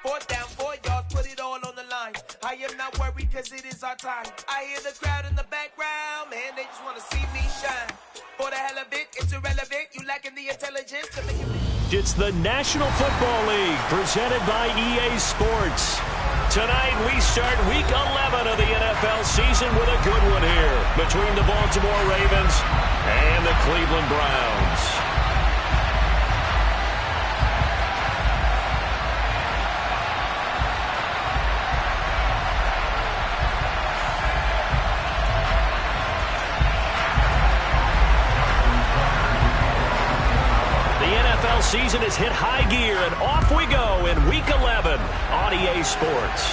Fourth down, 4 yards, put it all on the line. I am not worried because it is our time. I hear the crowd in the background, man, they just want to see me shine. For the hell of it, it's irrelevant. You lacking the intelligence to make it. It's the National Football League presented by EA Sports. Tonight we start Week 11 of the NFL season with a good one here between the Baltimore Ravens and the Cleveland Browns. Season has hit high gear, and off we go in Week 11 on EA Sports.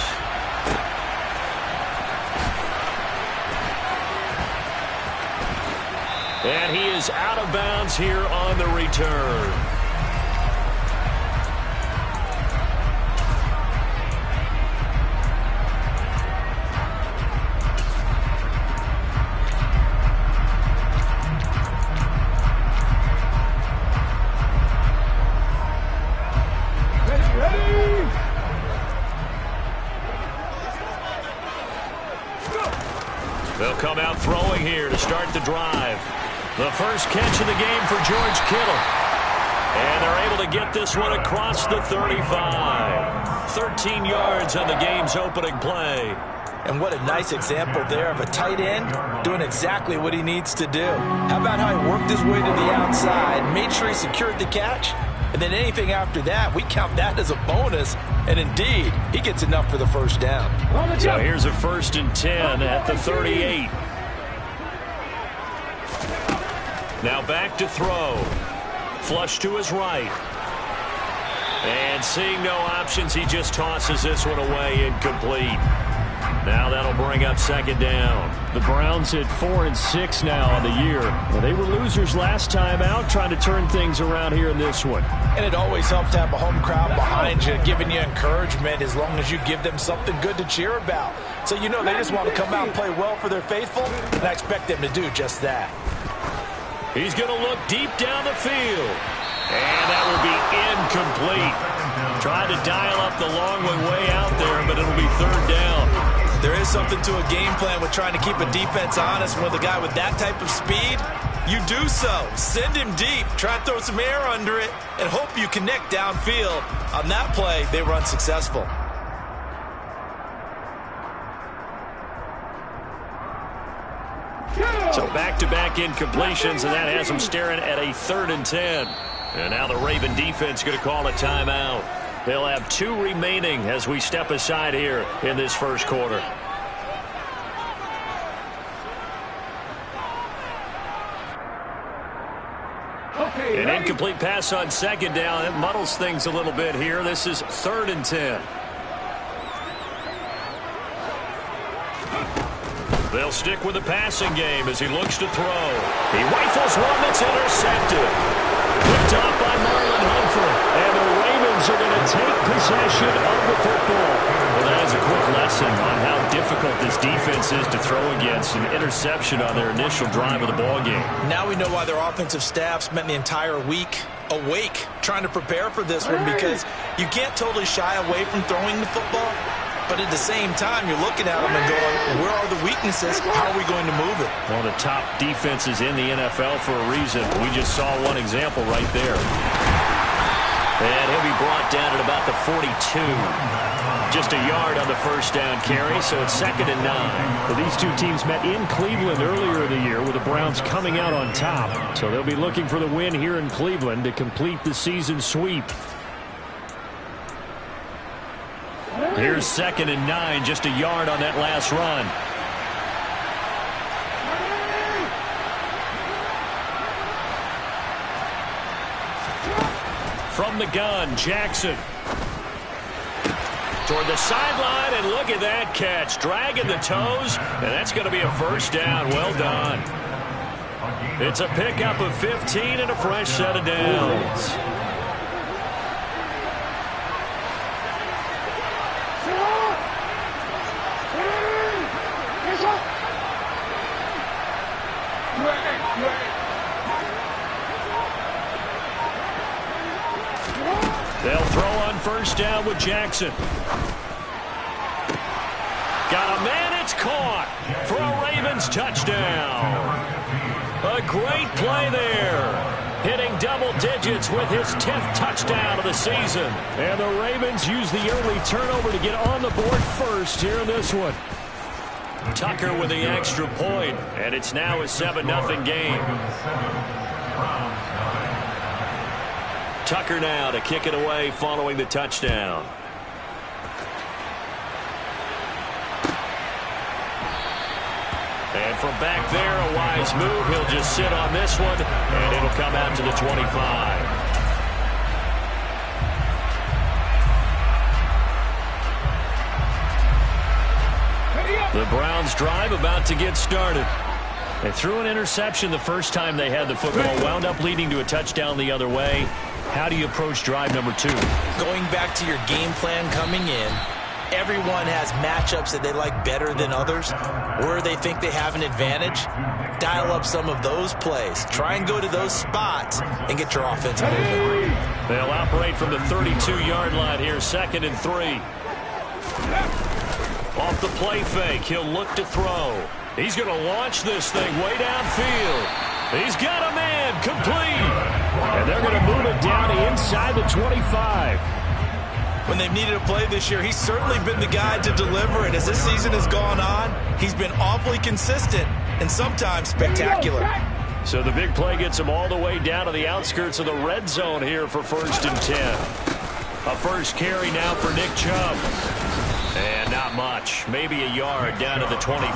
And he is out of bounds here on the return. They'll come out throwing here to start the drive. The first catch of the game for George Kittle. And they're able to get this one across the 35. 13 yards on the game's opening play. And what a nice example there of a tight end doing exactly what he needs to do. How about how he worked his way to the outside, made sure he secured the catch, and then anything after that, we count that as a bonus. And indeed, he gets enough for the first down. So here's a 1st and 10 at the 38. Now back to throw. Flush to his right. And seeing no options, he just tosses this one away incomplete. Now that'll bring up 2nd down. The Browns at 4-6 now on the year. Well, they were losers last time out, trying to turn things around here in this one. And it always helps to have a home crowd behind you, giving you encouragement as long as you give them something good to cheer about. So you know they just want to come out and play well for their faithful, and I expect them to do just that. He's going to look deep down the field. And that will be incomplete. Tried to dial up the long way out there, but it'll be 3rd down. There is something to a game plan with trying to keep a defense honest. With a guy with that type of speed, you do so. Send him deep, try and throw some air under it, and hope you connect downfield. On that play, they were unsuccessful. So back-to-back incompletions, and that has them staring at a 3rd and 10. And now the Raven defense going to call a timeout. They'll have 2 remaining as we step aside here in this first quarter. An incomplete pass on 2nd down. It muddles things a little bit here. This is 3rd and 10. They'll stick with the passing game as he looks to throw. He rifles one that's intercepted. Picked off by Marlon Humphrey. And the Ravens are going to take possession of the football. Well, that is a quick lesson on how difficult this defense is to throw against. An interception on their initial drive of the ballgame. Now we know why their offensive staff spent the entire week awake trying to prepare for this one, because you can't totally shy away from throwing the football. But at the same time, you're looking at them and going, where are the weaknesses? How are we going to move it? One of the top defenses in the NFL for a reason. We just saw one example right there. And he'll be brought down at about the 42. Just a yard on the first down carry, so it's 2nd and 9. Well, these two teams met in Cleveland earlier in the year with the Browns coming out on top. So they'll be looking for the win here in Cleveland to complete the season sweep. Here's 2nd and 9, just a yard on that last run. From the gun, Jackson. Toward the sideline, and look at that catch. Dragging the toes, and that's going to be a 1st down. Well done. It's a pickup of 15 and a fresh set of downs. They'll throw on 1st first down with Jackson. Got a man, it's caught for a Ravens touchdown. A great play there. Hitting double digits with his 10th touchdown of the season. And the Ravens use the early turnover to get on the board first here in this one. Tucker with the extra point, and it's now a 7-0 game. Tucker now to kick it away following the touchdown. And from back there, a wise move. He'll just sit on this one, and it'll come out to the 25. The Browns drive about to get started. They threw an interception the first time they had the football, wound up leading to a touchdown the other way. How do you approach drive number 2? Going back to your game plan coming in, everyone has matchups that they like better than others, where they think they have an advantage. Dial up some of those plays. Try and go to those spots and get your offense moving. They'll operate from the 32-yard line here, 2nd and 3. Off the play fake, he'll look to throw. He's going to launch this thing way downfield. He's got a man, complete. And they're going to move it down inside the 25. When they've needed a play this year, he's certainly been the guy to deliver. And as this season has gone on, he's been awfully consistent and sometimes spectacular. So the big play gets him all the way down to the outskirts of the red zone here for 1st and 10. A first carry now for Nick Chubb. And not much. Maybe a yard down to the 23.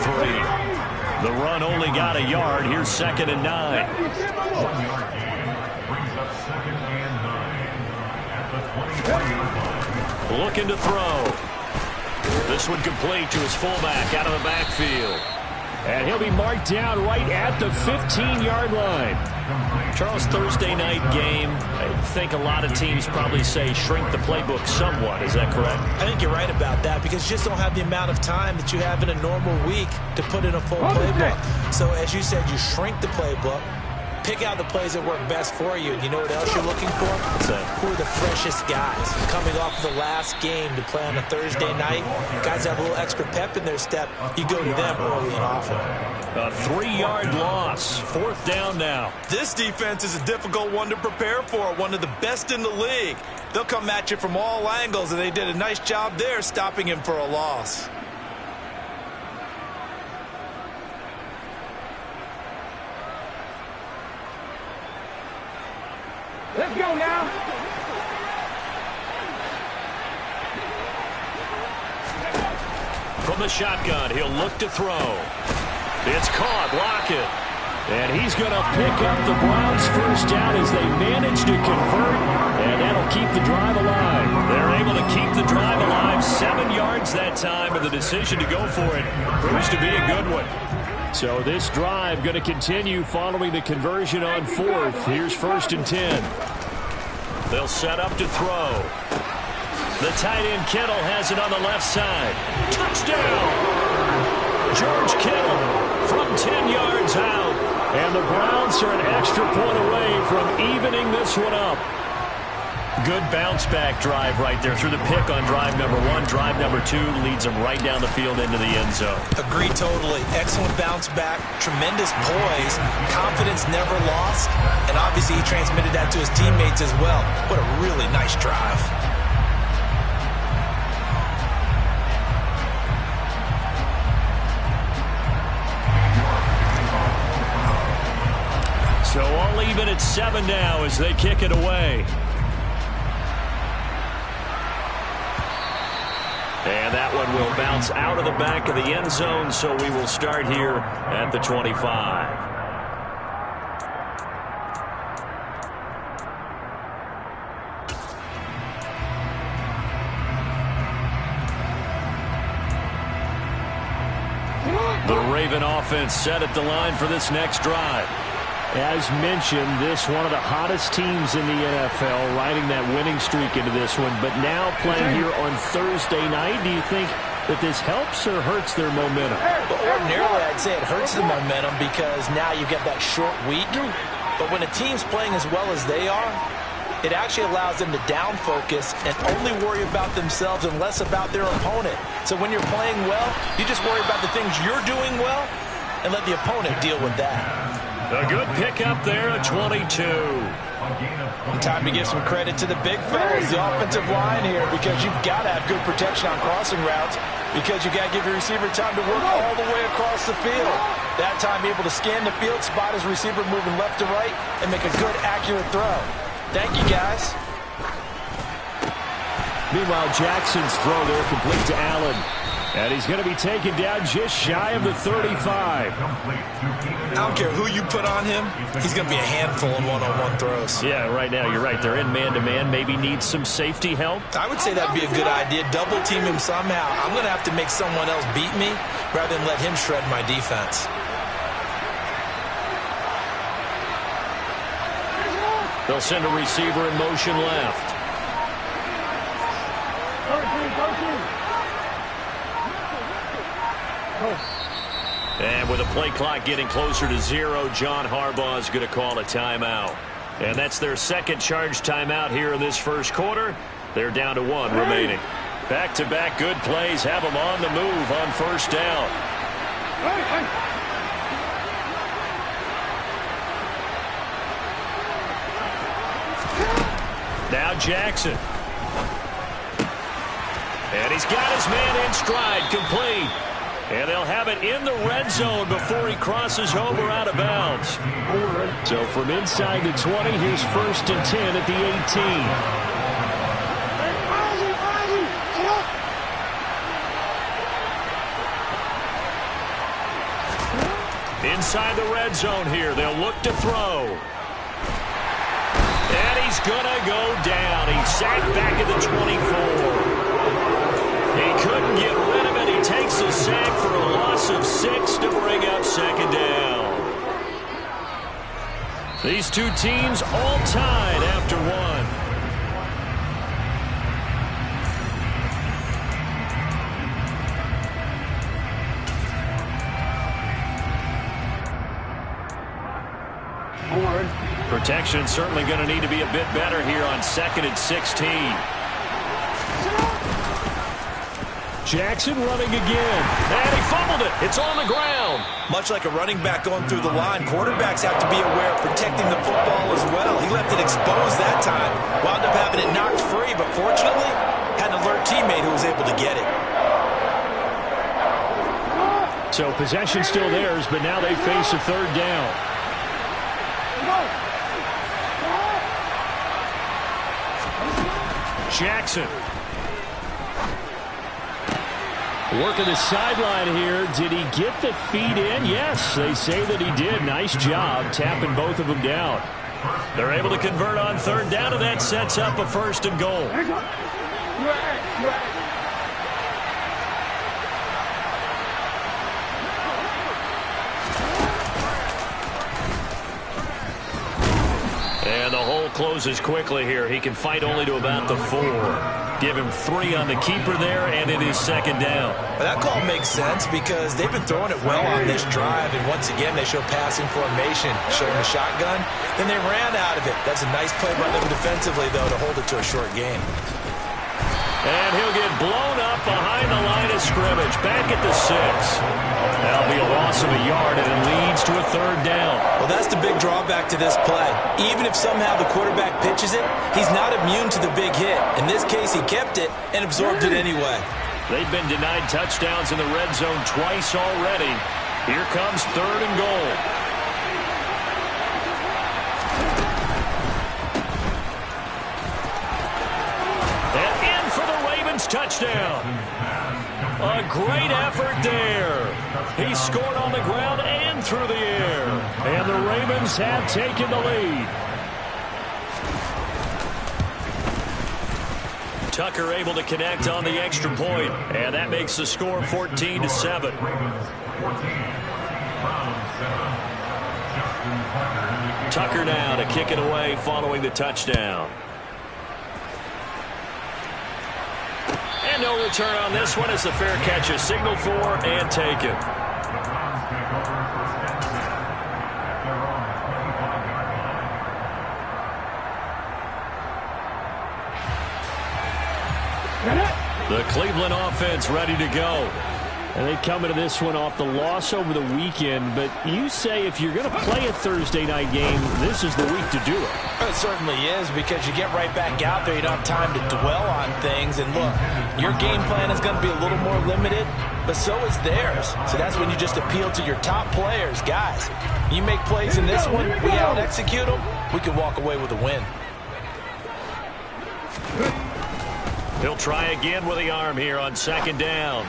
The run only got a yard. Here's 2nd and 9. Looking to throw. This one complete to his fullback out of the backfield. And he'll be marked down right at the 15-yard line. Charles, Thursday night game, I think a lot of teams probably say shrink the playbook somewhat. Is that correct? I think you're right about that because you just don't have the amount of time that you have in a normal week to put in a full playbook. So as you said, you shrink the playbook. Pick out the plays that work best for you. And you know what else you're looking for? Who are the freshest guys? Coming off of the last game to play on a Thursday night, guys have a little extra pep in their step. You go to them early and often. A 3-yard loss. 4th down now. This defense is a difficult one to prepare for. One of the best in the league. They'll come at you from all angles, and they did a nice job there stopping him for a loss. Let's go now. From the shotgun, he'll look to throw. It's caught. Lockett. And he's going to pick up the Browns' first down as they manage to convert. And that'll keep the drive alive. They're able to keep the drive alive. 7 yards that time, and the decision to go for it proves to be a good one. So this drive going to continue following the conversion on 4th. Here's 1st and 10. They'll set up to throw. The tight end Kittle has it on the left side. Touchdown! George Kittle from 10 yards out. And the Browns are an extra point away from evening this one up. Good bounce-back drive right there through the pick on drive number 1. Drive number 2 leads them right down the field into the end zone. Agree totally. Excellent bounce-back, tremendous poise, confidence never lost, and obviously he transmitted that to his teammates as well. What a really nice drive. So all even at 7 now as they kick it away. And that one will bounce out of the back of the end zone, so we will start here at the 25. The Raven offense set at the line for this next drive. As mentioned, this one of the hottest teams in the NFL, riding that winning streak into this one, but now playing here on Thursday night. Do you think that this helps or hurts their momentum? Well, ordinarily, I'd say it hurts the momentum because now you get that short week. But when a team's playing as well as they are, it actually allows them to down focus and only worry about themselves and less about their opponent. So when you're playing well, you just worry about the things you're doing well and let the opponent deal with that. A good pickup there at 22. And time to give some credit to the big fellas, the offensive line here, because you've got to have good protection on crossing routes, because you got to give your receiver time to work all the way across the field. That time able to scan the field, spot his receiver moving left to right, and make a good, accurate throw. Thank you, guys. Meanwhile, Jackson's throw there complete to Allen. And he's going to be taken down just shy of the 35. I don't care who you put on him, he's going to be a handful in one-on-one throws. Yeah, right now, you're right. They're in man-to-man. Maybe needs some safety help. I would say that'd be a good idea. Double team him somehow. I'm going to have to make someone else beat me rather than let him shred my defense. They'll send a receiver in motion left. And with the play clock getting closer to 0, John Harbaugh is going to call a timeout. And that's their second charge timeout here in this first quarter. They're down to 1 remaining. Back-to-back good plays have them on the move on first down. Now Jackson. And he's got his man in stride, complete. And they'll have it in the red zone before he crosses over out of bounds. So from inside the 20, here's 1st and 10 at the 18. Inside the red zone here, they'll look to throw. And he's going to go down. He's sacked back at the 24. He couldn't get rid of it. He takes a sack for a loss of 6 to bring up second down. These two teams all tied after 1. Protection certainly going to need to be a bit better here on 2nd and 16. Jackson running again. And he fumbled it. It's on the ground. Much like a running back going through the line, quarterbacks have to be aware of protecting the football as well. He left it exposed that time. Wound up having it knocked free, but fortunately, had an alert teammate who was able to get it. So possession still theirs, but now they face a 3rd down. Jackson. Working the sideline here. Did he get the feet in? Yes, they say that he did. Nice job tapping both of them down. They're able to convert on 3rd down, and that sets up a 1st and goal. And the hole closes quickly here. He can fight only to about the 4. Give him 3 on the keeper there, and it is 2nd down. Well, that call makes sense because they've been throwing it well on this drive, and once again, they show passing formation, showing the shotgun, then they ran out of it. That's a nice play by them defensively, though, to hold it to a short game. And he'll get blown up behind the line of scrimmage, back at the 6. That'll be a loss of a yard, and it leads to a 3rd down. Well, that's the big drawback to this play. Even if somehow the quarterback pitches it, he's not immune to the big hit. In this case, he kept it and absorbed it anyway. They've been denied touchdowns in the red zone twice already. Here comes 3rd and goal. And in for the Ravens touchdown. A great effort there. He scored on the ground and through the air. And the Ravens have taken the lead. Tucker able to connect on the extra point, and that makes the score 14-7. Tucker now to kick it away following the touchdown. And no return on this one as the fair catch is signaled for and taken. The Cleveland offense ready to go. And they come into this one off the loss over the weekend, but you say if you're going to play a Thursday night game, this is the week to do it. It certainly is, because you get right back out there. You don't have time to dwell on things. And look, your game plan is going to be a little more limited, but so is theirs. So that's when you just appeal to your top players. Guys, you make plays in this one, we out-execute them, we can walk away with a win. He'll try again with the arm here on second down.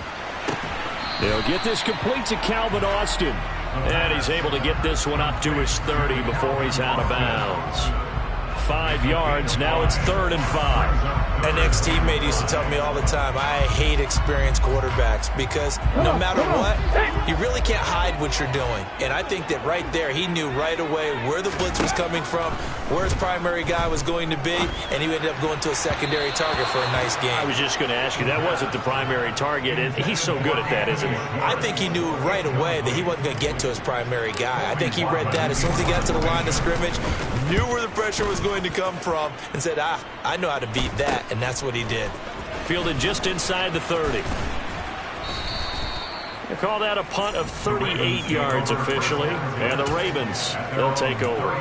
They'll get this complete to Calvin Austin. And he's able to get this one up to his 30 before he's out of bounds. 5 yards, now it's 3rd and 5. An ex-teammate used to tell me all the time, I hate experienced quarterbacks, because no matter what, you really can't hide what you're doing. And I think that right there, he knew right away where the blitz was coming from, where his primary guy was going to be, and he ended up going to a secondary target for a nice game. I was just going to ask you, that wasn't the primary target, and he's so good at that, isn't he? I think he knew right away that he wasn't going to get to his primary guy. I think he read that as soon as he got to the line of scrimmage, knew where the pressure was going to come from, and said, I know how to beat that, and that's what he did. Fielded just inside the 30. They call that a punt of 38 yards officially, and the Ravens, they'll take over.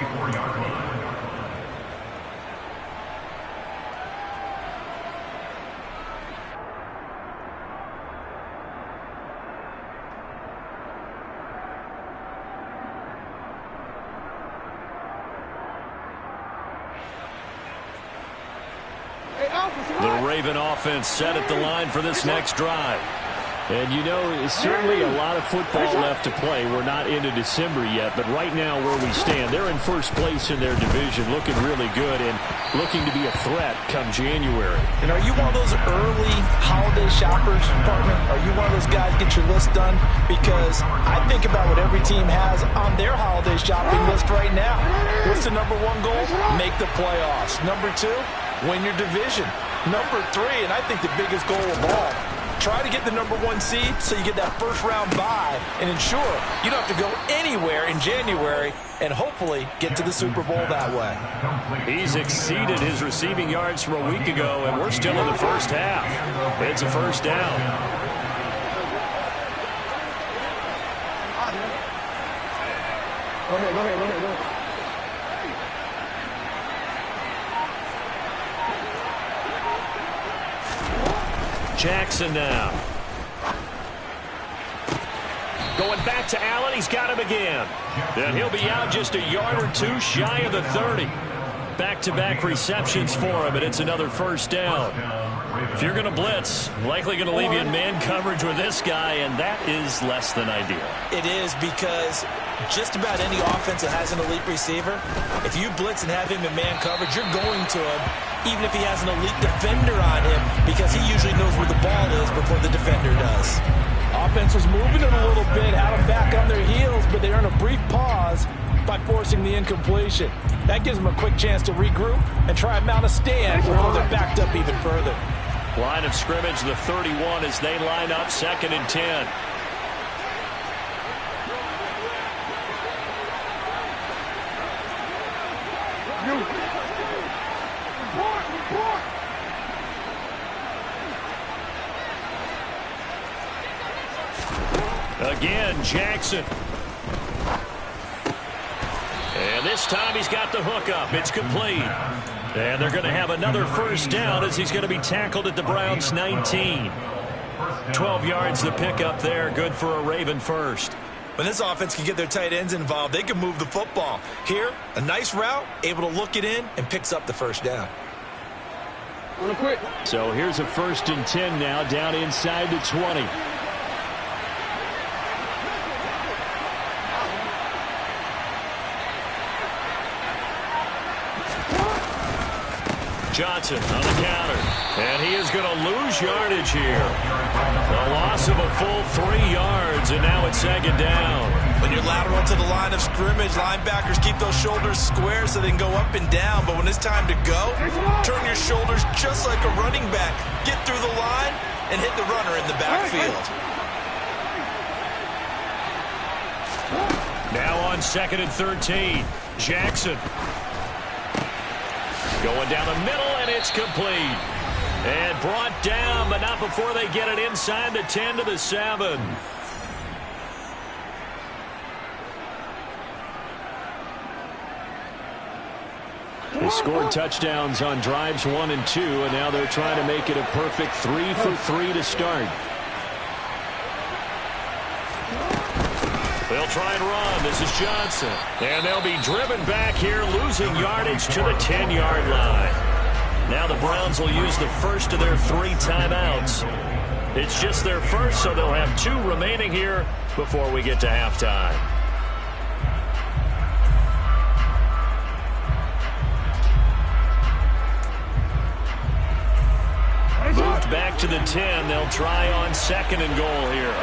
The Raven offense set at the line for this next drive. And you know, it's certainly a lot of football left to play. We're not into December yet, but right now where we stand, they're in first place in their division, looking really good and looking to be a threat come January. And are you one of those early holiday shoppers, partner? Are you one of those guys get your list done? Because I think about what every team has on their holiday shopping list right now. What's the number one goal? Make the playoffs. Number 2, win your division. Number 3, and I think the biggest goal of all, try to get the number 1 seed so you get that first round bye and ensure you don't have to go anywhere in January and hopefully get to the Super Bowl that way. He's exceeded his receiving yards from a week ago, and we're still in the first half. It's a first down. Go ahead. Jackson now. Going back to Allen. He's got him again. And he'll be out just a yard or 2 shy of the 30. Back-to-back receptions for him, and it's another first down. If you're going to blitz, likely going to leave you in man coverage with this guy, and that is less than ideal. It is, because just about any offense that has an elite receiver, if you blitz and have him in man coverage, you're going to him, even if he has an elite defender on him, because he usually knows where the ball is before the defender does. Offense was moving it a little bit, had them back on their heels, but they earn a brief pause by forcing the incompletion. That gives them a quick chance to regroup and try and mount a stand before they're backed up even further. Line of scrimmage, the 31, as they line up 2nd and 10. Again, Jackson. And this time he's got the hook up. It's complete. And they're going to have another first down as he's going to be tackled at the Browns' 19. 12 yards the pickup there. Good for a Raven first. When this offense can get their tight ends involved, they can move the football. Here, a nice route, able to look it in, and picks up the first down. So here's a 1st and 10 now, down inside the 20. Johnson on the counter. And he is going to lose yardage here. A loss of a full 3 yards, and now it's 2nd down. When you're lateral to the line of scrimmage, linebackers keep those shoulders square so they can go up and down. But when it's time to go, turn your shoulders just like a running back. Get through the line and hit the runner in the backfield. Now on 2nd and 13. Jackson. Going down the middle, and it's complete. And brought down, but not before they get it inside the 10 to the 7. They scored touchdowns on drives 1 and 2, and now they're trying to make it a perfect 3 for 3 to start. They'll try and run. This is Johnson. And they'll be driven back here, losing yardage to the 10-yard line. Now the Browns will use the first of their 3 timeouts. It's just their first, so they'll have 2 remaining here before we get to halftime. Moved back to the 10. They'll try on 2nd and goal here.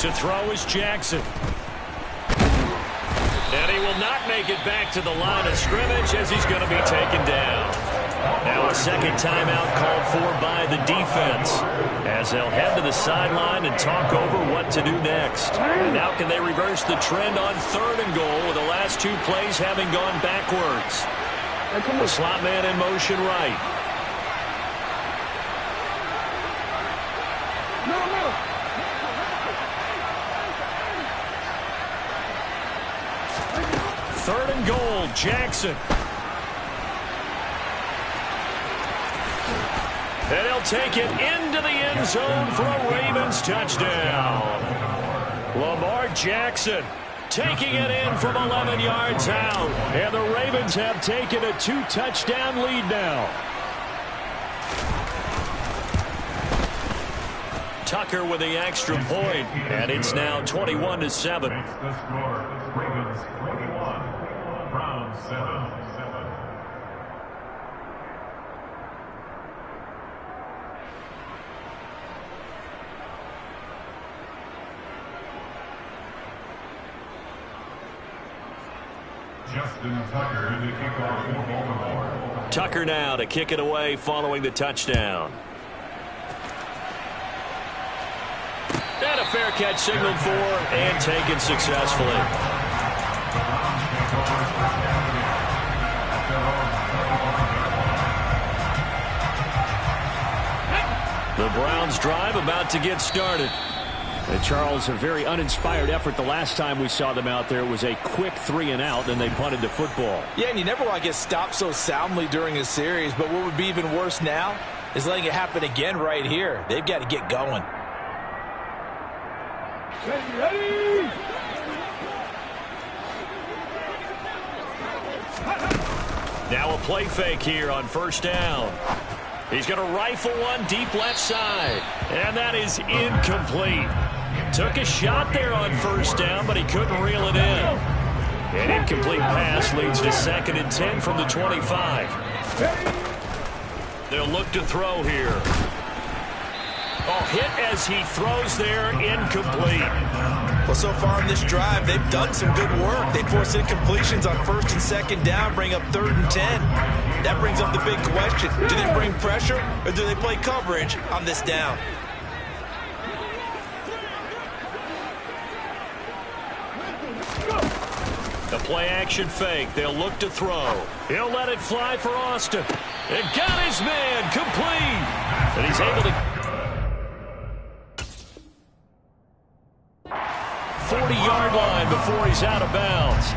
To throw is Jackson. And he will not make it back to the line of scrimmage as he's going to be taken down. Now a second timeout called for by the defense as they'll head to the sideline and talk over what to do next. And now can they reverse the trend on 3rd and goal with the last 2 plays having gone backwards? The slot man in motion right. Third and goal, Jackson. And he'll take it into the end zone for a Ravens touchdown. Lamar Jackson taking it in from 11 yards out. And the Ravens have taken a 2-touchdown lead now. Tucker with the extra point, and it's now 21-7. Ravens 21, Browns 7. Justin Tucker in the kickoff for Baltimore. Tucker now to kick it away following the touchdown. And a fair catch signaled for and taken successfully. The Browns drive about to get started. Charles, a very uninspired effort the last time we saw them out there. It was a quick 3 and out, and they punted the football. Yeah, and you never want to get stopped so soundly during a series, but what would be even worse now is letting it happen again right here. They've got to get going. Ready! Now a play fake here on 1st down. He's going to rifle one deep left side, and that is incomplete. Took a shot there on 1st down, but he couldn't reel it in. An incomplete pass leads to 2nd and 10 from the 25. They'll look to throw here. Oh, hit as he throws there, incomplete. Well, so far in this drive, they've done some good work. They force incompletions on 1st and 2nd down, bring up 3rd and 10. That brings up the big question. Do they bring pressure or do they play coverage on this down? The play action fake. They'll look to throw. He'll let it fly for Austin. And got his man complete. And he's able to 40-yard line before he's out of bounds.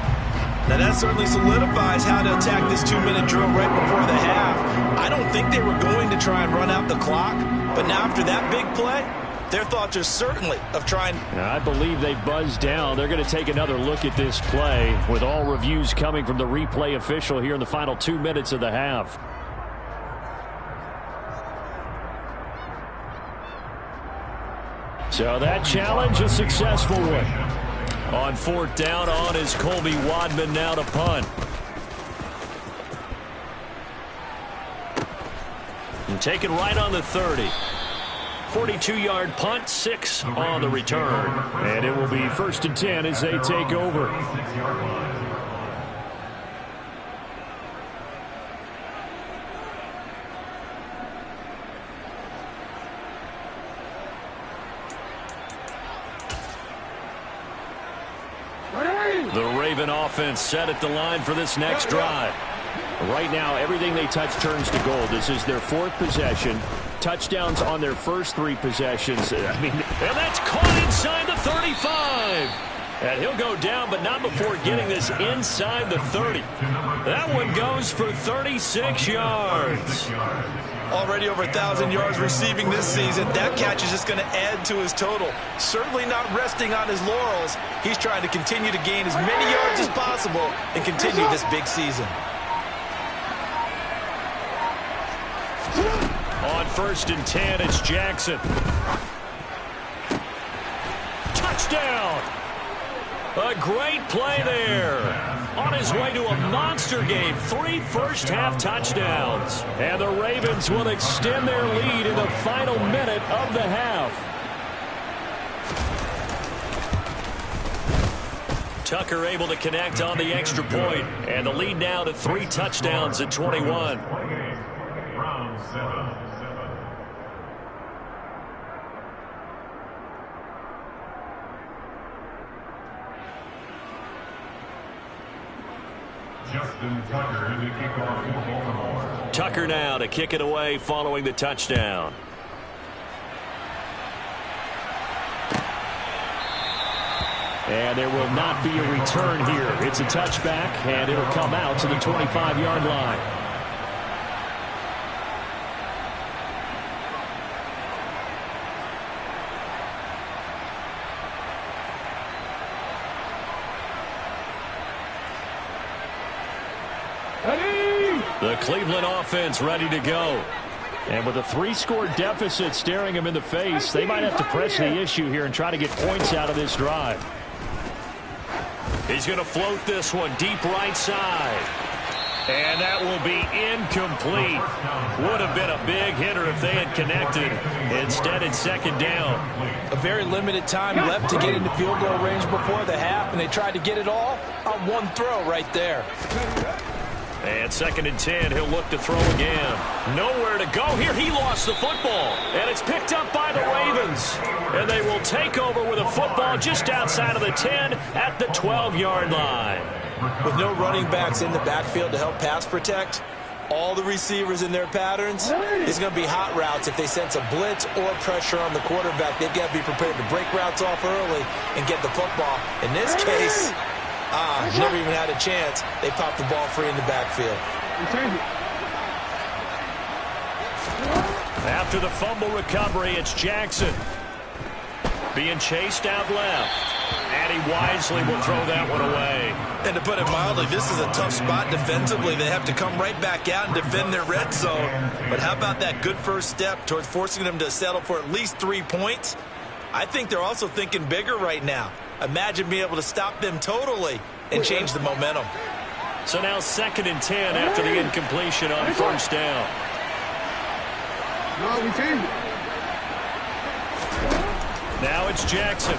Now that certainly solidifies how to attack this 2-minute drill right before the half. I don't think they were going to try and run out the clock, but now after that big play, their thoughts are certainly of trying. I believe they buzzed down. They're going to take another look at this play with all reviews coming from the replay official here in the final 2 minutes of the half. So that challenge, a successful one. On 4th down, on is Colby Wadman now to punt. And taken right on the 30. 42-yard punt, 6 on the return. And it will be 1st and 10 as they take over. The Raven offense set at the line for this next drive. Right now, everything they touch turns to gold. This is their 4th possession. Touchdowns on their first 3 possessions. And that's caught inside the 35. And he'll go down, but not before getting this inside the 30. That one goes for 36 yards. Already over 1,000 yards receiving this season. That catch is just going to add to his total. Certainly not resting on his laurels. He's trying to continue to gain as many yards as possible and continue this big season. On 1st and 10, it's Jackson. Touchdown! A great play there. On his way to a monster game, 3 first-half touchdowns. And the Ravens will extend their lead in the final minute of the half. Tucker able to connect on the extra point. And the lead now to 3 touchdowns at 21. Round 7. Justin Tucker in the kickoff for Baltimore. Tucker now to kick it away following the touchdown. And there will not be a return here. It's a touchback, and it'll come out to the 25-yard line. The Cleveland offense ready to go. And with a 3-score deficit staring him in the face, they might have to press the issue here and try to get points out of this drive. He's going to float this one deep right side. And that will be incomplete. Would have been a big hitter if they had connected. Instead, it's 2nd down. A very limited time left to get into field goal range before the half, and they tried to get it all on one throw right there. And 2nd and 10, he'll look to throw again. Nowhere to go here. He lost the football. And it's picked up by the Ravens. And they will take over with a football just outside of the 10 at the 12-yard line. With no running backs in the backfield to help pass protect, all the receivers in their patterns, it's going to be hot routes if they sense a blitz or pressure on the quarterback. They've got to be prepared to break routes off early and get the football. In this case, never even had a chance. They popped the ball free in the backfield. After the fumble recovery, it's Jackson. Being chased out left. And he wisely will throw that one away. And to put it mildly, this is a tough spot defensively. They have to come right back out and defend their red zone. But how about that good first step towards forcing them to settle for at least 3 points? I think they're also thinking bigger right now. Imagine being able to stop them totally and change the momentum. So now 2nd and 10 after the incompletion on 1st down. No, we changed it. Now it's Jackson.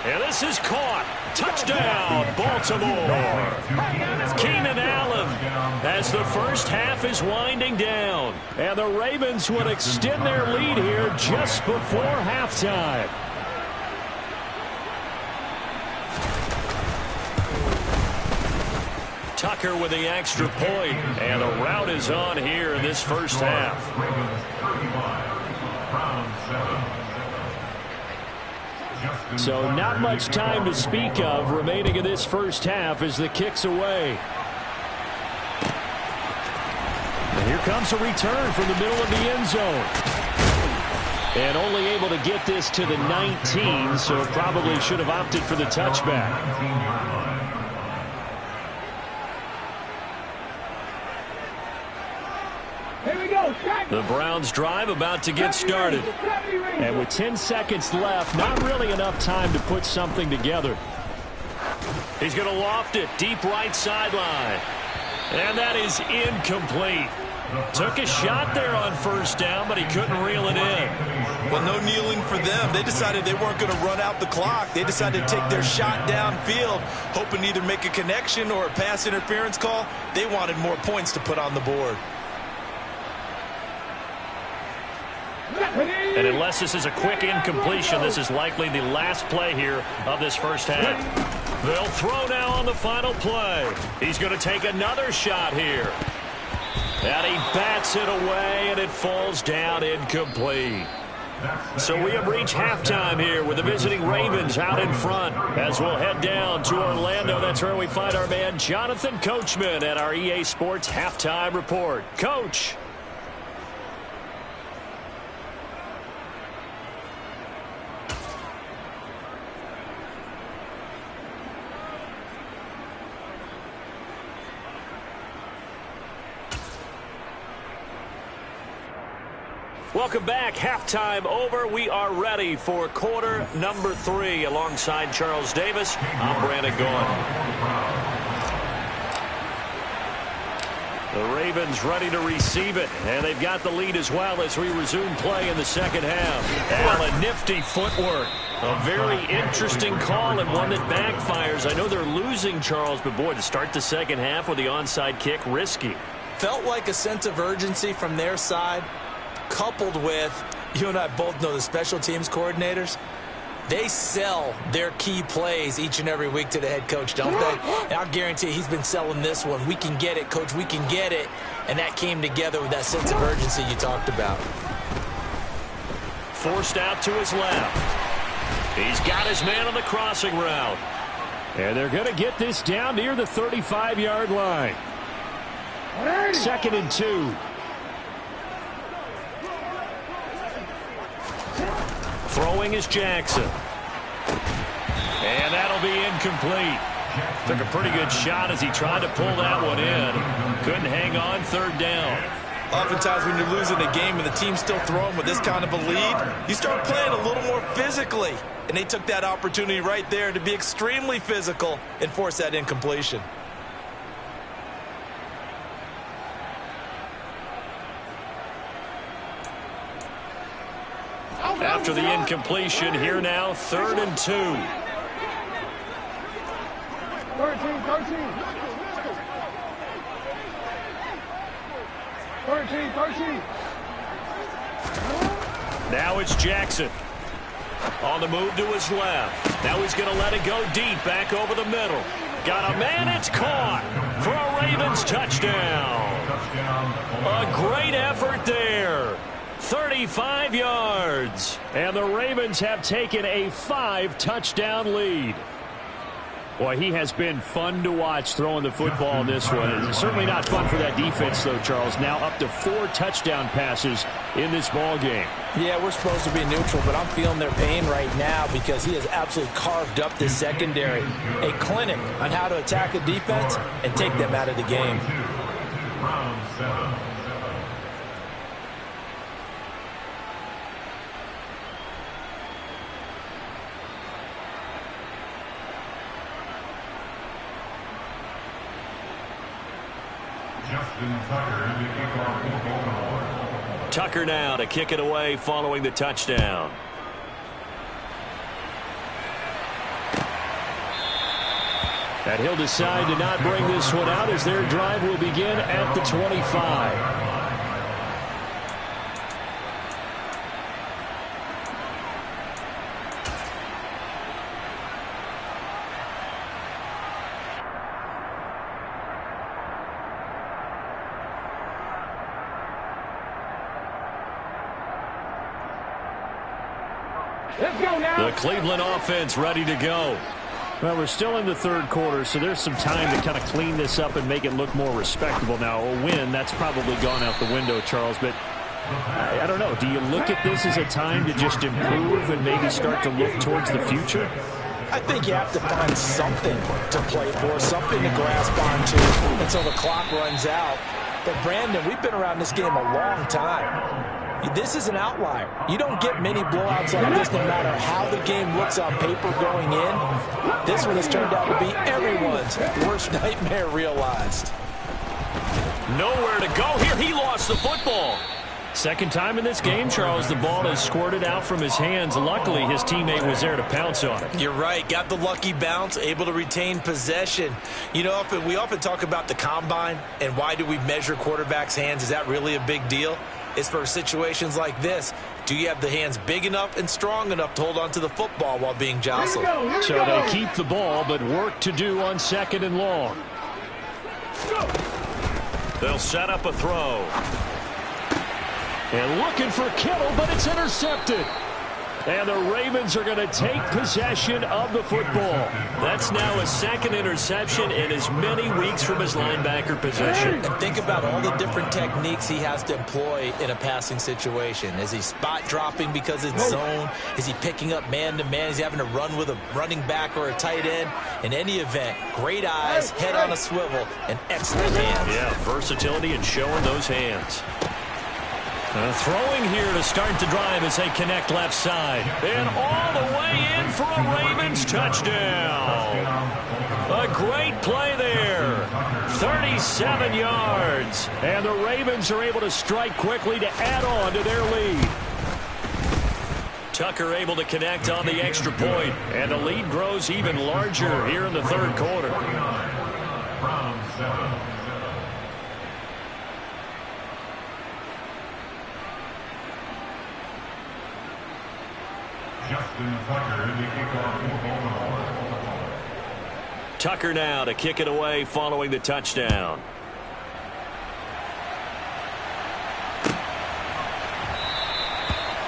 And this is caught. Touchdown, Baltimore. Keenan Allen as the first half is winding down. And the Ravens would extend their lead here just before halftime. Tucker with the extra point. And the route is on here in this first half. So not much time to speak of remaining in this first half as the kick's away. And here comes a return from the middle of the end zone. And only able to get this to the 19, so probably should have opted for the touchback. The Browns drive about to get started. And with 10 seconds left, not really enough time to put something together. He's going to loft it deep right sideline. And that is incomplete. Took a shot there on 1st down, but he couldn't reel it in. Well, no kneeling for them. They decided they weren't going to run out the clock. They decided to take their shot downfield, hoping to either make a connection or a pass interference call. They wanted more points to put on the board. And unless this is a quick incompletion, this is likely the last play here of this first half. They'll throw now on the final play. He's going to take another shot here. And he bats it away, and it falls down incomplete. So we have reached halftime here with the visiting Ravens out in front. As we'll head down to Orlando, that's where we find our man Jonathan Coachman at our EA Sports Halftime Report. Coach. Welcome back. Halftime over. We are ready for quarter number 3. Alongside Charles Davis, I'm Brandon Gaudin. The Ravens ready to receive it, and they've got the lead as well as we resume play in the second half. And a nifty footwork. A very interesting call and one that backfires. I know they're losing, Charles, but boy, to start the second half with the onside kick, risky. Felt like a sense of urgency from their side. Coupled with, you and I both know the special teams coordinators, they sell their key plays each and every week to the head coach, don't they? And I'll guarantee you he's been selling this one. We can get it, coach, we can get it. And that came together with that sense of urgency you talked about. Forced out to his left. He's got his man on the crossing route. And they're going to get this down near the 35-yard line. 2nd and 2. Throwing is Jackson. And that'll be incomplete. Took a pretty good shot as he tried to pull that one in. Couldn't hang on, 3rd down. Oftentimes when you're losing a game and the team's still throwing with this kind of a lead, you start playing a little more physically. And they took that opportunity right there to be extremely physical and force that incompletion. After the incompletion, here now, 3rd and 2. 13. Now it's Jackson. On the move to his left. Now he's going to let it go deep, back over the middle. Got a man, it's caught for a Ravens touchdown. A great effort there. 35 yards. And the Ravens have taken a 5-touchdown lead. Boy, he has been fun to watch throwing the football in this one. It's certainly not fun for that defense, though, Charles. Now up to 4 touchdown passes in this ball game. Yeah, we're supposed to be neutral, but I'm feeling their pain right now because he has absolutely carved up this secondary. A clinic on how to attack a defense and take them out of the game. Round 7. Tucker now to kick it away following the touchdown. And he'll decide to not bring this one out as their drive will begin at the 25. The Cleveland offense ready to go. Well, we're still in the 3rd quarter, so there's some time to kind of clean this up and make it look more respectable. Now, a win, that's probably gone out the window, Charles, but I don't know. Do you look at this as a time to just improve and maybe start to look towards the future? I think you have to find something to play for, something to grasp onto until the clock runs out. But, Brandon, we've been around this game a long time. This is an outlier. You don't get many blowouts like this no matter how the game looks on paper going in. This one has turned out to be everyone's worst nightmare realized. Nowhere to go here. He lost the football. Second time in this game, Charles, the ball has squirted out from his hands. Luckily, his teammate was there to pounce on it. You're right. Got the lucky bounce, able to retain possession. You know, we often talk about the combine and why do we measure quarterbacks' hands. Is that really a big deal? is for situations like this. Do you have the hands big enough and strong enough to hold on to the football while being jostled? So they keep the ball, but work to do on 2nd and long. They'll set up a throw. And looking for Kittle, but it's intercepted. And the Ravens are going to take possession of the football. That's now a 2nd interception in as many weeks from his linebacker position. And think about all the different techniques he has to employ in a passing situation. Is he spot dropping because it's zone? Is he picking up man-to-man? Is he having to run with a running back or a tight end? In any event, great eyes, head on a swivel, and excellent hands. Yeah, versatility and showing those hands. Throwing here to start the drive as they connect left side. And all the way in for a Ravens touchdown. A great play there. 37 yards. And the Ravens are able to strike quickly to add on to their lead. Tucker able to connect on the extra point. And the lead grows even larger here in the 3rd quarter. Tucker now to kick it away following the touchdown.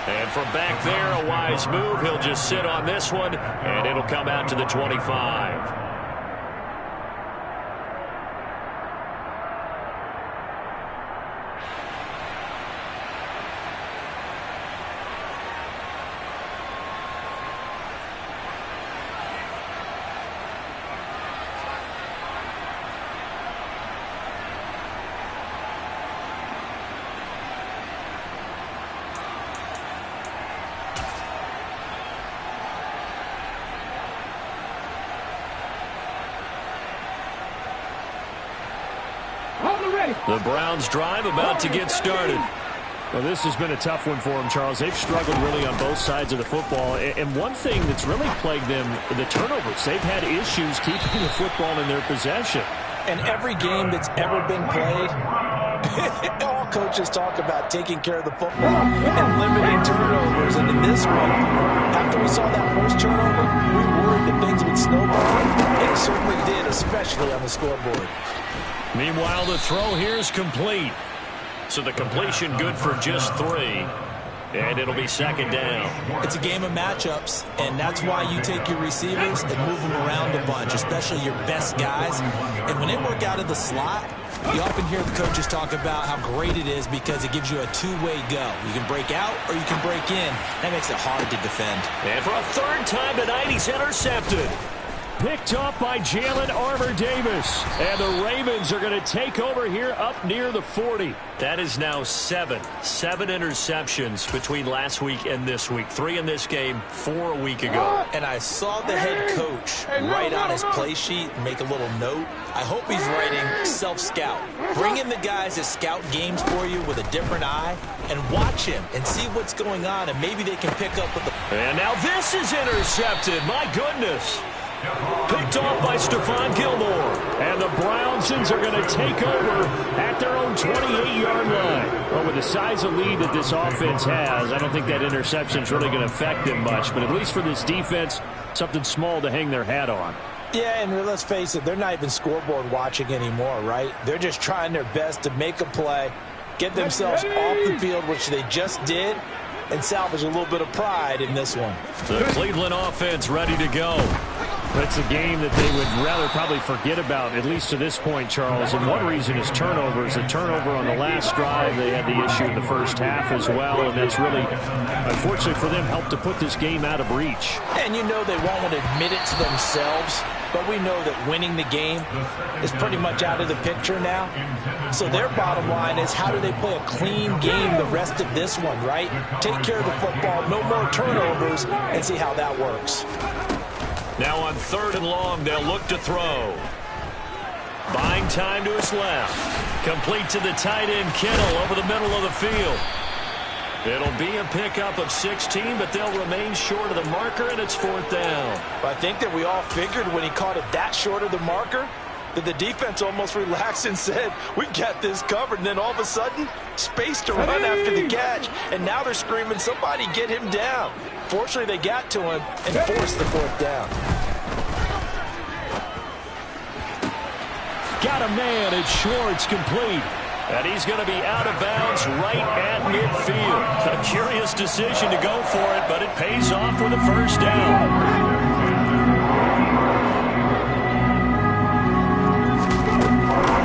And from back there, a wise move. He'll just sit on this one, and it'll come out to the 25. The Browns drive about to get started. Well, this has been a tough one for them, Charles. They've struggled really on both sides of the football. And one thing that's really plagued them, the turnovers. They've had issues keeping the football in their possession. And every game that's ever been played, all coaches talk about taking care of the football and limiting turnovers. And in this one, after we saw that first turnover, we worried that things would snowball. And it certainly did, especially on the scoreboard. Meanwhile, the throw here is complete. So the completion good for just 3. And it'll be 2nd down. It's a game of matchups, and that's why you take your receivers and move them around a bunch, especially your best guys. And when they work out of the slot, you often hear the coaches talk about how great it is because it gives you a two-way go. You can break out or you can break in. That makes it hard to defend. And for a 3rd time tonight, he's intercepted. Picked off by Jalen Armour-Davis. And the Ravens are going to take over here up near the 40. That is now 7 interceptions between last week and this week. 3 in this game, 4 a week ago. And I saw the head coach write on his play sheet and make a little note. I hope he's writing self-scout. Bring in the guys that scout games for you with a different eye and watch him and see what's going on, and maybe they can pick up with the... And now this is intercepted. My goodness. Picked off by Stephon Gilmore. And the Brownsons are going to take over at their own 28-yard line. Well, with the size of lead that this offense has, I don't think that interception is really going to affect them much. But at least for this defense, something small to hang their hat on. Yeah, and let's face it, they're not even scoreboard watching anymore, right? They're just trying their best to make a play, get themselves off the field, which they just did, and salvage a little bit of pride in this one. The Cleveland offense ready to go. That's a game that they would rather probably forget about, at least to this point, Charles. And one reason is turnovers. A turnover on the last drive. They had the issue in the first half as well, and that's really, unfortunately for them, helped to put this game out of reach. And you know they won't admit it to themselves, but we know that winning the game is pretty much out of the picture now. So their bottom line is, how do they play a clean game the rest of this one, right? Take care of the football, no more turnovers, and see how that works. Now on 3rd and long, they'll look to throw. Buying time to his left. Complete to the tight end, Kittle, over the middle of the field. It'll be a pickup of 16, but they'll remain short of the marker, and it's 4th down. I think that we all figured when he caught it that short of the marker that the defense almost relaxed and said, we got this covered. And then all of a sudden, space to run after the catch. And now they're screaming, somebody get him down. Fortunately, they got to him and forced the fourth down. Got a man at Schwartz, complete. And he's going to be out of bounds right at midfield. A curious decision to go for it, but it pays off with a first down.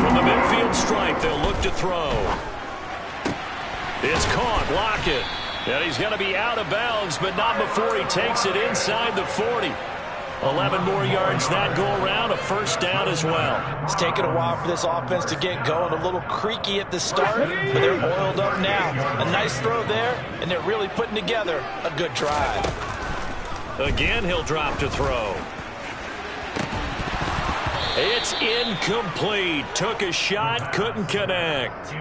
From the midfield stripe, they'll look to throw. It's caught, Lockett. And he's going to be out of bounds, but not before he takes it inside the 40. 11 more yards that go around, a first down as well. It's taken a while for this offense to get going. A little creaky at the start, but they're oiled up now. A nice throw there, and they're really putting together a good drive. Again, he'll drop to throw. It's incomplete. Took a shot, couldn't connect.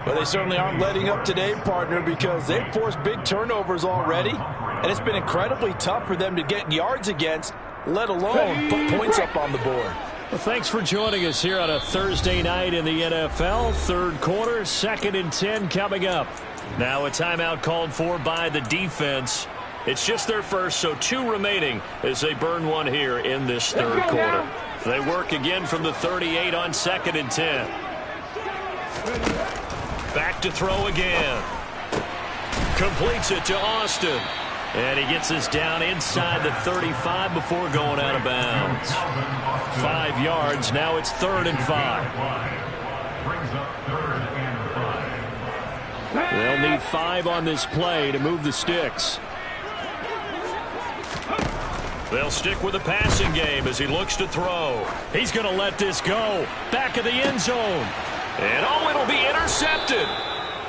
Well, they certainly aren't letting up today, partner, because they've forced big turnovers already, and it's been incredibly tough for them to get yards against, let alone put points up on the board. Well, thanks for joining us here on a Thursday night in the NFL. Third quarter, 2nd and 10 coming up. Now a timeout called for by the defense. It's just their first, so 2 remaining as they burn one here in this third quarter. They work again from the 38 on 2nd and 10. Back to throw again. Completes it to Austin. And he gets us down inside the 35 before going out of bounds. 5 yards. Now it's 3rd and 5. They'll need 5 on this play to move the sticks. They'll stick with the passing game as he looks to throw. He's going to let this go. Back of the end zone. And oh, it'll be intercepted.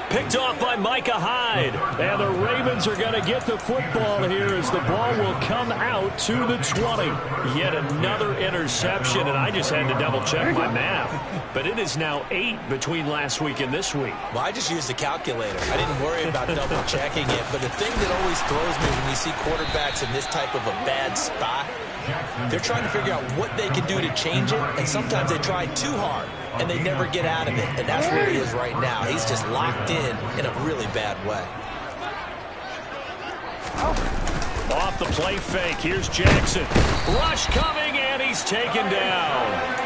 Picked off by Micah Hyde. And the Ravens are going to get the football here as the ball will come out to the 20. Yet another interception, and I just had to double-check my math. But it is now 8 between last week and this week. Well, I just used the calculator. I didn't worry about double-checking it. But the thing that always throws me when you see quarterbacks in this type of a bad spot, they're trying to figure out what they can do to change it, and sometimes they try too hard, and they never get out of it. And that's where he is right now. He's just locked in a really bad way. Off the play fake, here's Jackson. Rush coming, and he's taken down.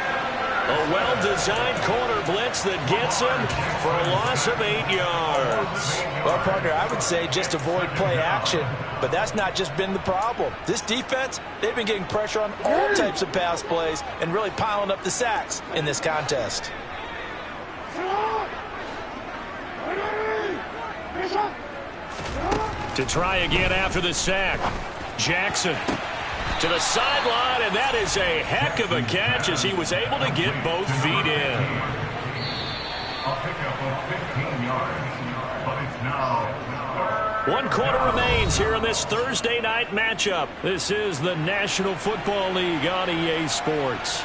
A well-designed corner blitz that gets him for a loss of 8 yards. Well, partner, I would say just avoid play action, but that's not just been the problem. This defense, they've been getting pressure on all types of pass plays and really piling up the sacks in this contest. To try again after the sack. Jackson to the sideline, and that is a heck of a catch as he was able to get both feet in. A pickup of 15 yards, but it's now 1 quarter remains here in this Thursday night matchup. This is the National Football League on EA Sports.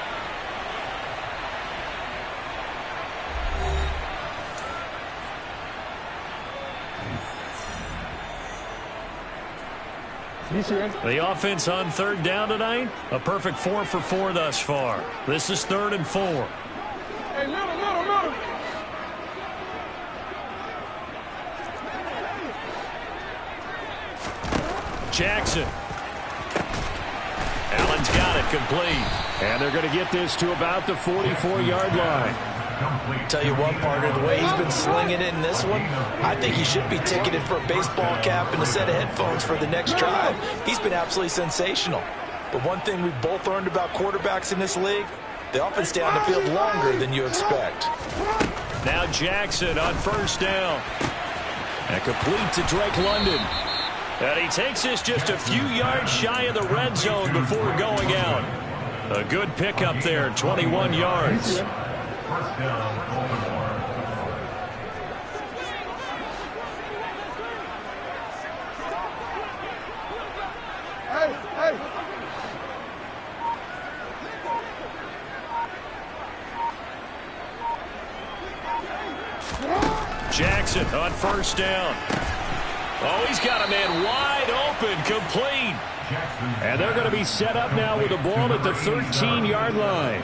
The offense on 3rd down tonight, a perfect 4 for 4 thus far. This is 3rd and 4. Hey, middle. Jackson. Allen's got it complete. And they're going to get this to about the 44-yard line. Tell you what, partner, the way he's been slinging it in this one, I think he should be ticketed for a baseball cap and a set of headphones for the next drive. He's been absolutely sensational. But one thing we've both learned about quarterbacks in this league, they often stay on the field longer than you expect. Now Jackson on 1st down. And complete to Drake London. And he takes this just a few yards shy of the red zone before going out. A good pickup there, 21 yards. first down, Baltimore. Hey! Jackson on 1st down. Oh, he's got a man wide open, complete. And they're going to be set up now with the ball at the 13-yard line.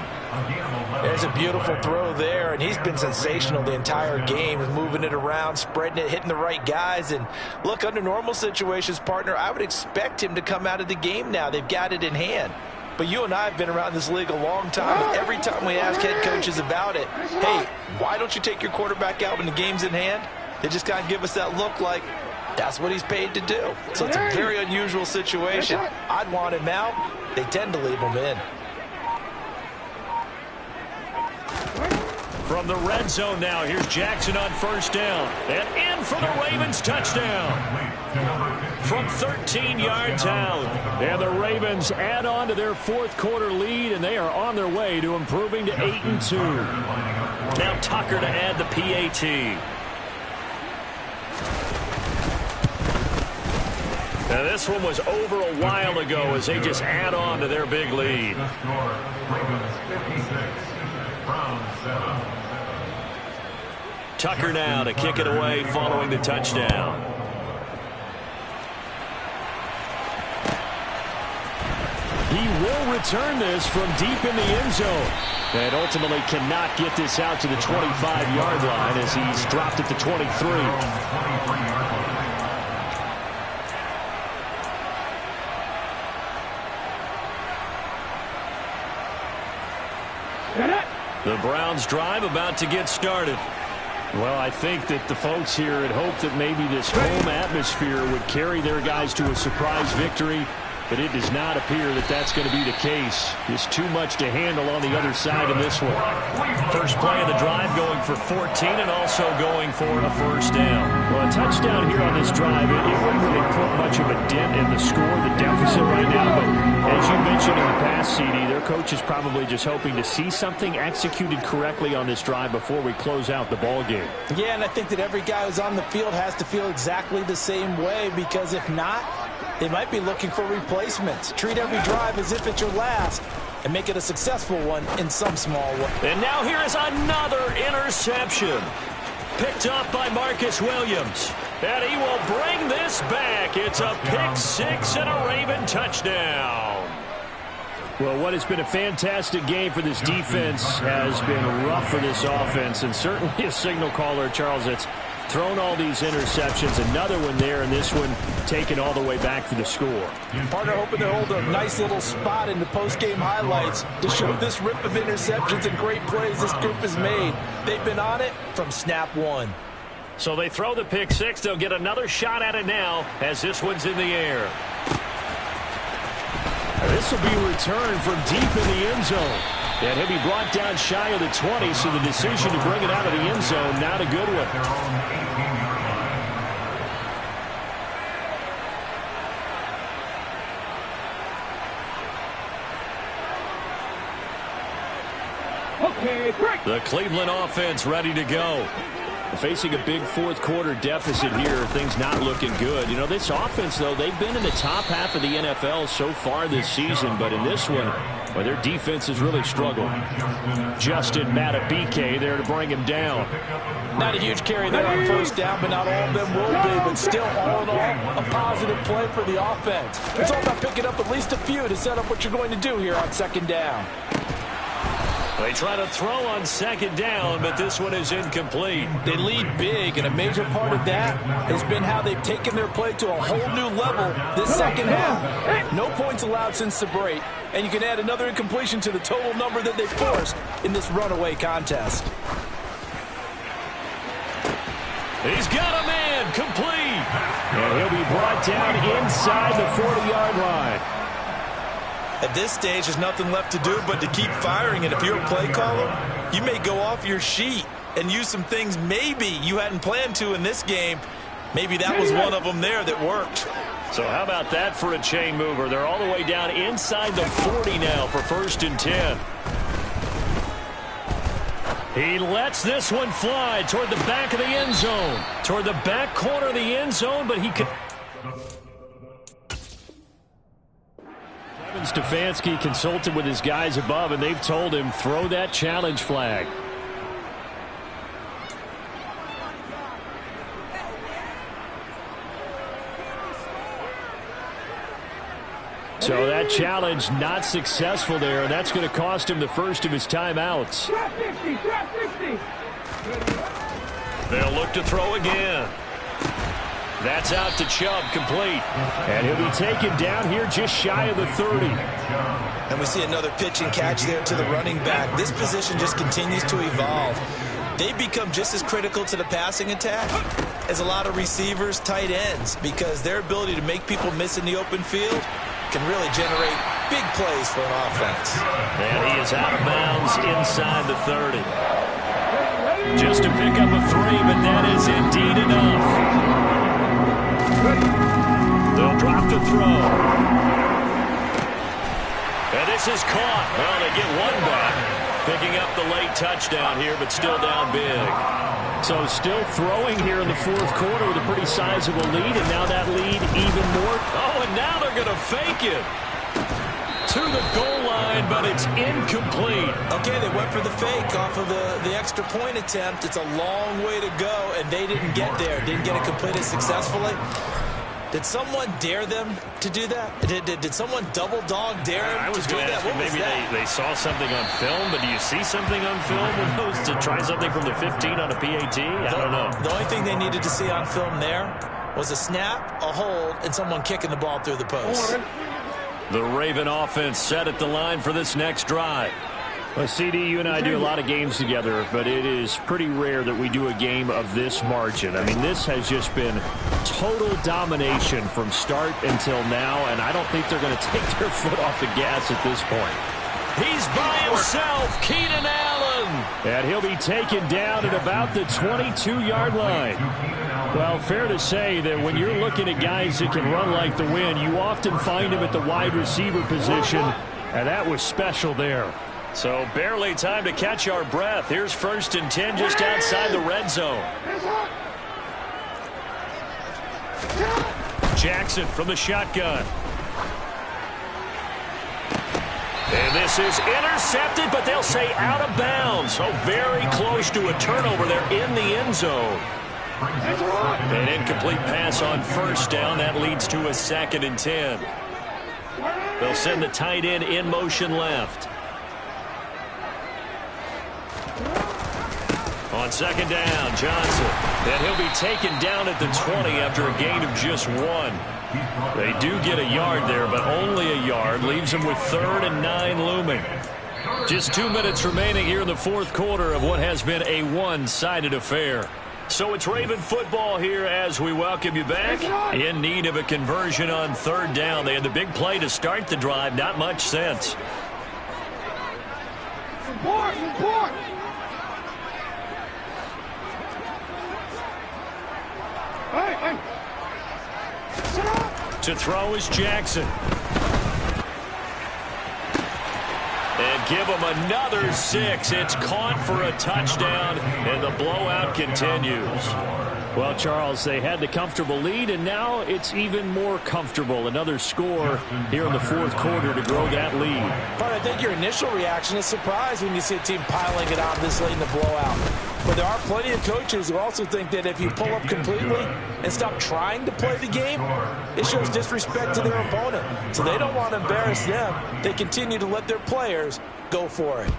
There's a beautiful throw there, and he's been sensational the entire game, moving it around, spreading it, hitting the right guys. And look, under normal situations, partner, I would expect him to come out of the game now. They've got it in hand. But you and I have been around this league a long time, and every time we ask head coaches about it, hey, why don't you take your quarterback out when the game's in hand? They just kind of give us that look like that's what he's paid to do. So it's a very unusual situation. I'd want him out. They tend to leave him in. From the red zone now, here's Jackson on first down. And in for the Ravens touchdown. From 13 yards out. And the Ravens add on to their fourth quarter lead, and they are on their way to improving to 8-2. Now Tucker to add the PAT. Now this one was over a while ago as they just add on to their big lead. Tucker now to kick it away following the touchdown. He will return this from deep in the end zone. And ultimately cannot get this out to the 25-yard line as he's dropped at the 23. The Browns drive about to get started. Well, I think that the folks here had hoped that maybe this home atmosphere would carry their guys to a surprise victory, but it does not appear that that's going to be the case. Just too much to handle on the other side of this one. First play of the drive going for 14 and also going for a first down. Well, a touchdown here on this drive, it wouldn't really put much of a dent in the score, the deficit right now. But as you mentioned in the past, CD, their coach is probably just hoping to see something executed correctly on this drive before we close out the ball game. Yeah, and I think that every guy who's on the field has to feel exactly the same way, because if not, they might be looking for replacements. Treat every drive as if it's your last and make it a successful one in some small way. And now here is another interception. Picked up by Marcus Williams. And he will bring this back. It's a pick-6 and a Raven touchdown. Well, what has been a fantastic game for this defense has been rough for this offense, and certainly a signal caller, Charles, that's thrown all these interceptions. Another one there, and this one taken all the way back for the score. Partner hoping to hold a nice little spot in the post-game highlights to show this rip of interceptions and great plays this group has made. They've been on it from snap one. So they throw the pick-6. They'll get another shot at it now as this one's in the air. This will be returned from deep in the end zone. And he'll be brought down shy of the 20, so the decision to bring it out of the end zone, not a good one. The Cleveland offense ready to go. Facing a big fourth quarter deficit here, things not looking good. You know, this offense, though, they've been in the top half of the NFL so far this season, but in this one, well, their defense has really struggled. Justin Matabike there to bring him down. Not a huge carry there on first down, but not all of them will be. But still, all in all, a positive play for the offense. It's all about picking up at least a few to set up what you're going to do here on second down. They try to throw on second down, but this one is incomplete. They lead big, and a major part of that has been how they've taken their play to a whole new level this second half. No points allowed since the break, and you can add another incompletion to the total number that they forced in this runaway contest. He's got a man, complete. And he'll be brought down inside the 40-yard line. At this stage, there's nothing left to do but to keep firing. And if you're a play caller, you may go off your sheet and use some things maybe you hadn't planned to in this game. Maybe that was one of them there that worked. So how about that for a chain mover? They're all the way down inside the 40 now for 1st and 10. He lets this one fly toward the back of the end zone. Toward the back corner of the end zone, but he could... Stefanski consulted with his guys above, and they've told him throw that challenge flag. So that challenge not successfall there, and that's going to cost him the first of his timeouts. They'll look to throw again. That's out to Chubb, complete. And he'll be taken down here just shy of the 30. And we see another pitch and catch there to the running back. This position just continues to evolve. They become just as critical to the passing attack as a lot of receivers, tight ends, because their ability to make people miss in the open field can really generate big plays for an offense. And he is out of bounds inside the 30. Just to pick up a 3, but that is indeed enough. They'll drop the throw. And this is caught. Well, they get one back. Picking up the late touchdown here, but still down big. So still throwing here in the fourth quarter with a pretty sizable lead, and now that lead even more. Oh, and now they're going to fake it to the goal line, but it's incomplete. Okay, they went for the fake off of the extra point attempt. It's a long way to go, and they didn't get there. Didn't get it completed successfully. Did someone dare them to do that? Did someone double dog dare them to do that? What maybe they saw something on film, but do you see something on film with those to try something from the 15 on a PAT? I don't know. The only thing they needed to see on film there was a snap, a hold, and someone kicking the ball through the post. The Raven offense set at the line for this next drive. Well, CD, you and I do a lot of games together, but it is pretty rare that we do a game of this margin. I mean, this has just been total domination from start until now, and I don't think they're going to take their foot off the gas at this point. He's by himself, Keenan Allen. And he'll be taken down at about the 22-yard line. Well, fair to say that when you're looking at guys that can run like the wind, you often find him at the wide receiver position, and that was special there. So barely time to catch our breath. Here's 1st and 10 just outside the red zone. Jackson from the shotgun. And this is intercepted, but they'll say out of bounds. So very close to a turnover there in the end zone. An incomplete pass on 1st down. That leads to a 2nd and 10. They'll send the tight end in motion left. On 2nd down, Johnson. And he'll be taken down at the 20 after a gain of just 1. They do get a yard there, but only a yard. Leaves them with 3rd and 9 looming. Just 2 minutes remaining here in the fourth quarter of what has been a one-sided affair. So it's Raven football here as we welcome you back. In need of a conversion on 3rd down. They had the big play to start the drive. Not much sense. Support! Hey! Sit up! To throw is Jackson. And give him another 6. It's caught for a touchdown, and the blowout continues. Well, Charles, they had the comfortable lead, and now it's even more comfortable. Another score here in the fourth quarter to grow that lead. But I think your initial reaction is surprise when you see a team piling it on this late in the blowout. But there are plenty of coaches who also think that if you pull up completely and stop trying to play the game, it shows disrespect to their opponent. So they don't want to embarrass them. They continue to let their players go for it.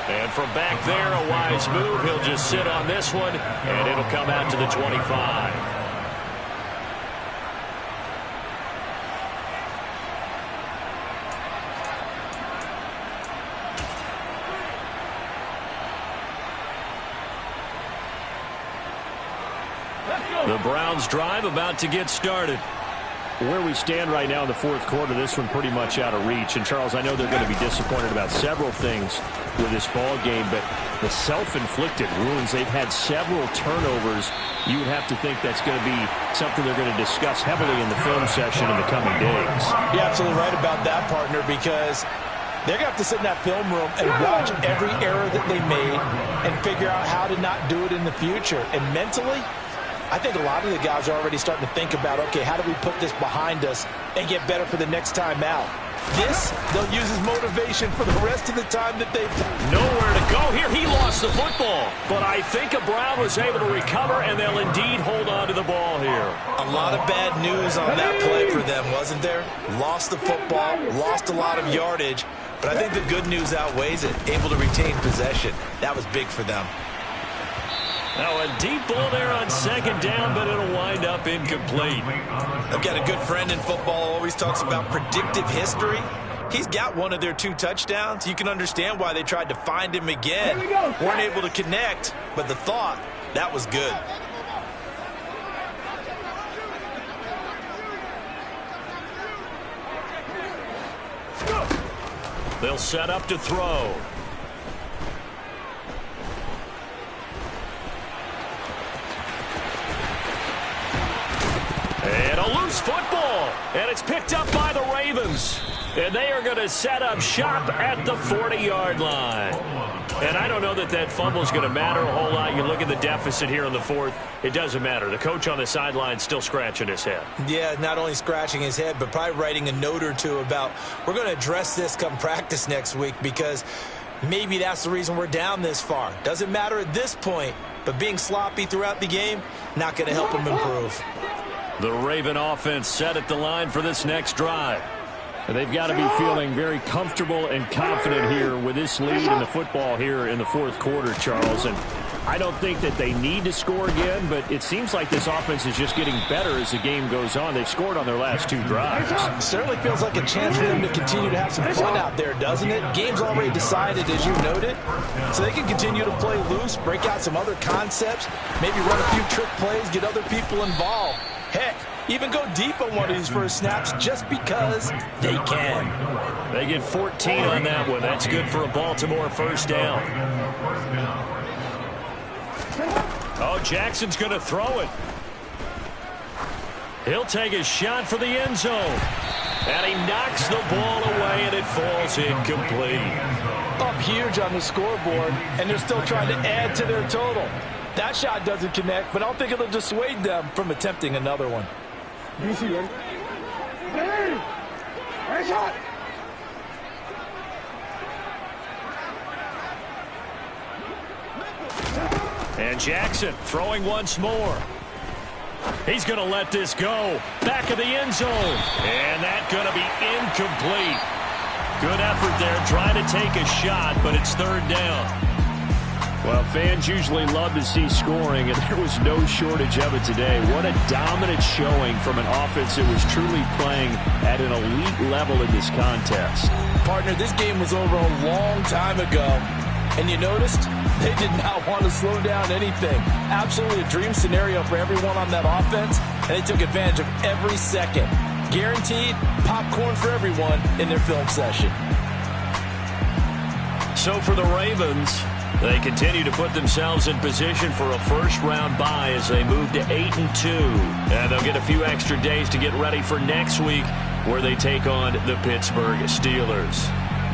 And from back there, a wise move. He'll just sit on this one, and it'll come out to the 25. The Browns drive about to get started. Where we stand right now in the fourth quarter, this one pretty much out of reach. And, Charles, I know they're going to be disappointed about several things with this ball game, but the self-inflicted wounds, they've had several turnovers. You would have to think that's going to be something they're going to discuss heavily in the film session in the coming days. You're absolutely right about that, partner, because they're going to have to sit in that film room and watch every error that they made and figure out how to not do it in the future. And mentally, I think a lot of the guys are already starting to think about, okay, how do we put this behind us and get better for the next time out? This, they'll use as motivation for the rest of the time that they play. Nowhere to go here. He lost the football. But I think Brown was able to recover, and they'll indeed hold on to the ball here. A lot of bad news on that play for them, wasn't there? Lost the football, lost a lot of yardage, but I think the good news outweighs it. Able to retain possession. That was big for them. Now a deep ball there on second down, but it'll wind up incomplete. I've got a good friend in football, always talks about predictive history. He's got one of their 2 touchdowns. You can understand why they tried to find him again. Weren't able to connect, but the thought, that was good. They'll set up to throw. And a loose football. And it's picked up by the Ravens. And they are going to set up shop at the 40-yard line. And I don't know that that fumble is going to matter a whole lot. You look at the deficit here in the 4th. It doesn't matter. The coach on the sideline still scratching his head. Yeah, not only scratching his head, but probably writing a note or two about, we're going to address this come practice next week, because maybe that's the reason we're down this far. Doesn't matter at this point, but being sloppy throughout the game, not going to help him improve. The Raven offense set at the line for this next drive. They've got to be feeling very comfortable and confident here with this lead in the football here in the 4th quarter, Charles. And I don't think that they need to score again, but it seems like this offense is just getting better as the game goes on. They've scored on their last 2 drives. Certainly feels like a chance for them to continue to have some fun out there, doesn't it? Game's already decided, as you noted, so they can continue to play loose, break out some other concepts, maybe run a few trick plays, get other people involved. Heck, even go deep on one of these first snaps just because they can. They get 14 on that one. That's good for a Baltimore first down. Oh, Jackson's going to throw it. He'll take a shot for the end zone. And he knocks the ball away, and it falls incomplete. Up huge on the scoreboard, and they're still trying to add to their total. That shot doesn't connect, but I don't think it'll dissuade them from attempting another one. Easy, ready? Hey! Nice shot! And Jackson throwing once more. He's going to let this go. Back of the end zone. And that's going to be incomplete. Good effort there, trying to take a shot, but it's 3rd down. Well, fans usually love to see scoring, and there was no shortage of it today. What a dominant showing from an offense that was truly playing at an elite level in this contest. Partner, this game was over a long time ago, and you noticed they did not want to slow down anything. Absolutely a dream scenario for everyone on that offense, and they took advantage of every second. Guaranteed popcorn for everyone in their film session. So for the Ravens, they continue to put themselves in position for a first-round bye as they move to 8-2. And they'll get a few extra days to get ready for next week, where they take on the Pittsburgh Steelers.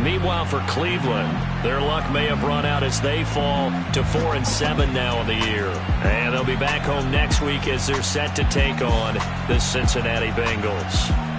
Meanwhile, for Cleveland, their luck may have run out as they fall to 4-7 now in the year. And they'll be back home next week as they're set to take on the Cincinnati Bengals.